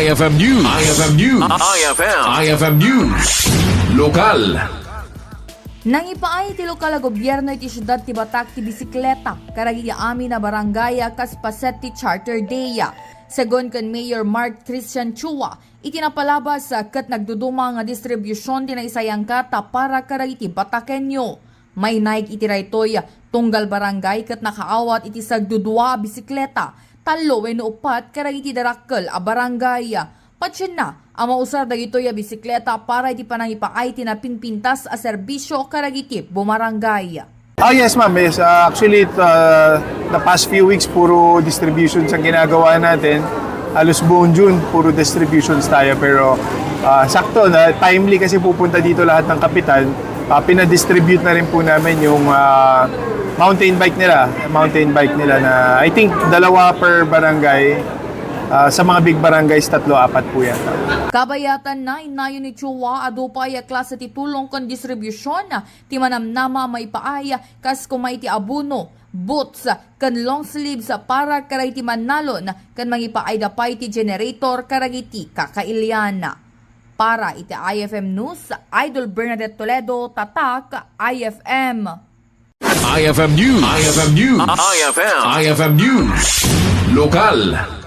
IFM News. IFM News. IFM News. Lokal. Nang ipaay ti lokal a gobyerno iti syudad ti Batak ti bisikleta karagi amin na barangaya kas paset ti Charter Day. Segon kan Mayor Mark Christian Chua, itinapalabas ket nagduduma nga distribusyon ti naisayang kata para karagi ti Batakenyo. May naik iti raytoy tunggal barangay ket nakaawat iti sagdudua bisikleta. Talo wenno upat karagi iti darakkel a barangay. Patsin na, ang mausar dagitoy a bisikleta para iti panangipaay ti napinpintas a serbisyo karagi iti bumarangay. Yes ma'am, yes. Actually, the past few weeks, puro distributions ang ginagawa natin. Halos buong June, puro distributions tayo. Pero sakto, na timely kasi pupunta dito lahat ng kapitan. Pinadistribute na rin po namin yung mountain bike nila na I think 2 per barangay. Sa mga big barangays, 3-4 po yan. Kabayatan na inayo ni Chua adupay a klase ti tulong kon distribusyon ti manamnama maipaaya kas kumay ti abuno, boots, kan long sleeves para karay ti manalon kan mangipaay dapay ti generator karagiti kakailyana. Para iti IFM News, Idol Bernadette Toledo, Tatak, IFM. IFM News. IFM News. IFM News. Lokal.